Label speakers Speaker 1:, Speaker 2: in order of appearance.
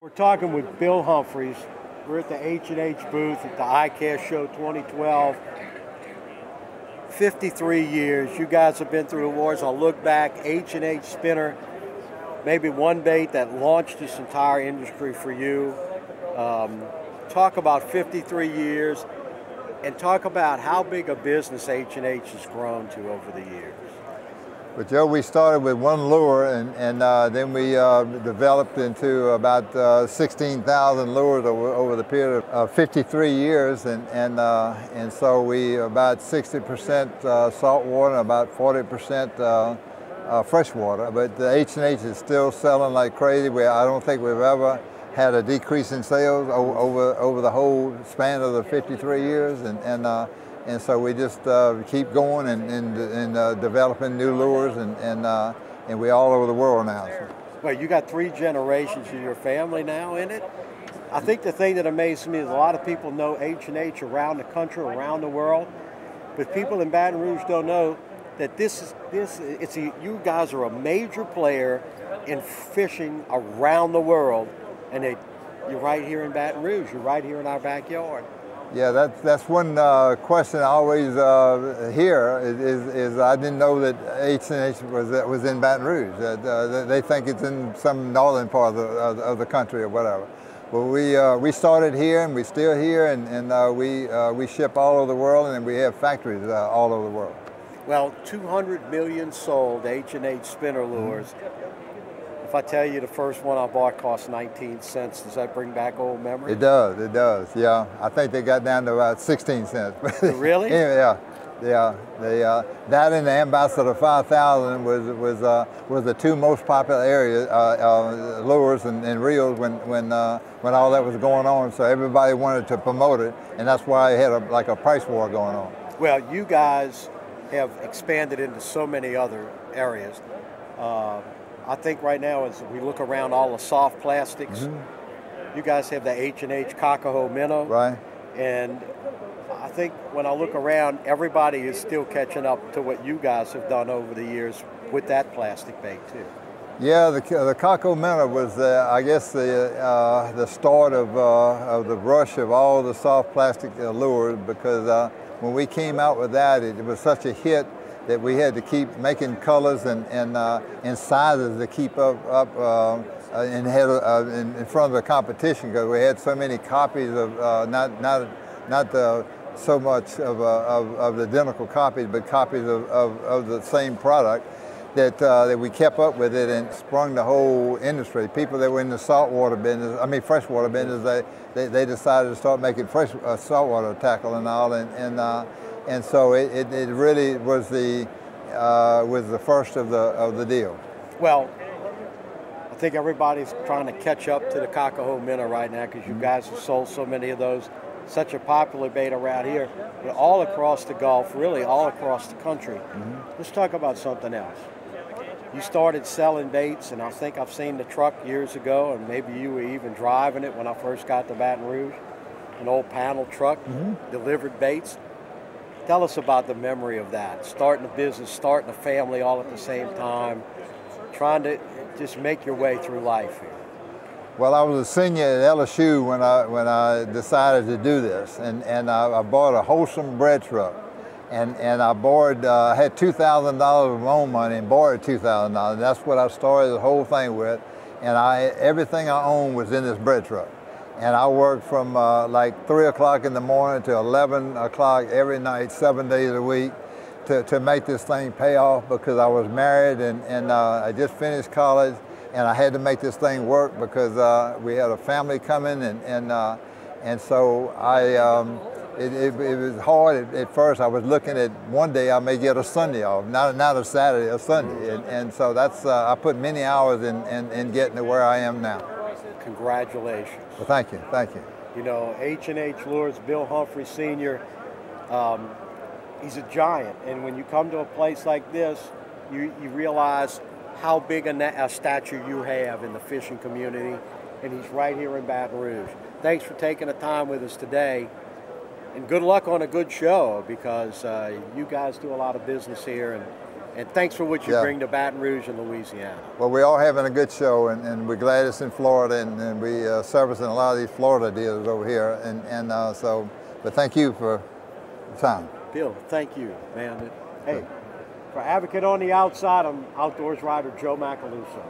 Speaker 1: We're talking with Bill Humphreys. We're at the H&H booth at the ICAST Show 2012. 53 years. You guys have been through the wars. I'll look back, H&H Spinner, maybe one bait that launched this entire industry for you. Talk about 53 years and talk about how big a business H&H has grown to over the years.
Speaker 2: But Joe, we started with one lure, and then we developed into about 16,000 lures over the period of 53 years, and so we about 60% saltwater and about 40% freshwater. But the H&H is still selling like crazy. I don't think we've ever had a decrease in sales over the whole span of the 53 years, and so we just keep going and developing new lures, and we're all over the world now. So.
Speaker 1: Well, you got 3 generations of your family now in it. I think the thing that amazes me is a lot of people know H&H around the country, around the world, but people in Baton Rouge don't know that you guys are a major player in fishing around the world, and you're right here in Baton Rouge. You're right here in our backyard.
Speaker 2: Yeah, that's one question I always hear is I didn't know that H&H was in Baton Rouge. They think it's in some northern part of the country or whatever. Well, we started here and we're still here, and we ship all over the world, and we have factories all over the world.
Speaker 1: Well, 200 million sold H&H spinner lures. If I tell you the first one I bought cost 19 cents, does that bring back old memories?
Speaker 2: It does, yeah. I think they got down to about 16 cents.
Speaker 1: Really?
Speaker 2: Yeah. That and the Ambassador 5000 was the 2 most popular areas, lures and reels when all that was going on. So everybody wanted to promote it, and that's why I had like a price war going on.
Speaker 1: Well, you guys have expanded into so many other areas. I think right now, as we look around all the soft plastics, you guys have the H&H Cocahoe Minnow.
Speaker 2: Right.
Speaker 1: And I think when I look around, everybody is still catching up to what you guys have done over the years with that plastic bait too.
Speaker 2: Yeah, the Cocahoe Minnow was, I guess, the start of the rush of all the soft plastic lures, because when we came out with that, it was such a hit that we had to keep making colors and sizes to keep up in front of the competition, because we had so many copies of not so much of the identical copies, but copies of the same product, that we kept up with it and sprung the whole industry. People that were in the saltwater business, freshwater business, they decided to start making fresh saltwater tackle and all, and so it really was the first of the deal.
Speaker 1: Well, I think everybody's trying to catch up to the Cocahoe Minnow right now, because you guys have sold so many of those. Such a popular bait around here, but all across the Gulf, really all across the country. Let's talk about something else. You started selling baits, and I think I've seen the truck years ago, and maybe you were even driving it when I first got to Baton Rouge, an old panel truck, delivered baits. Tell us about the memory of that, starting a business, starting a family all at the same time, trying to just make your way through life here.
Speaker 2: Well, I was a senior at LSU when I decided to do this, and I bought a Wholesome bread truck, and I had $2,000 of my own money and borrowed $2,000. That's what I started the whole thing with, and everything I owned was in this bread truck. And I worked from like 3 o'clock in the morning to 11 o'clock every night, 7 days a week, to make this thing pay off, because I was married and I just finished college, and I had to make this thing work because we had a family coming, and so it was hard at first. I was looking at one day I may get a Sunday off, not a Saturday, a Sunday, and so that's I put many hours in getting to where I am now.
Speaker 1: Congratulations.
Speaker 2: Well, thank you, thank you.
Speaker 1: You know, H&H Lure's Bill Humphreys Sr., he's a giant, and when you come to a place like this, you realize how big a stature you have in the fishing community, and he's right here in Baton Rouge. Thanks for taking the time with us today, and good luck on a good show, because you guys do a lot of business here, and And thanks for what you
Speaker 2: Yeah.
Speaker 1: bring to Baton Rouge and Louisiana.
Speaker 2: Well, we're all having a good show, and we're glad it's in Florida, and we servicing a lot of these Florida dealers over here, but thank you for the time.
Speaker 1: Bill, thank you, man. Hey, for Advocate on the Outside, I'm outdoors rider Joe Macaluso.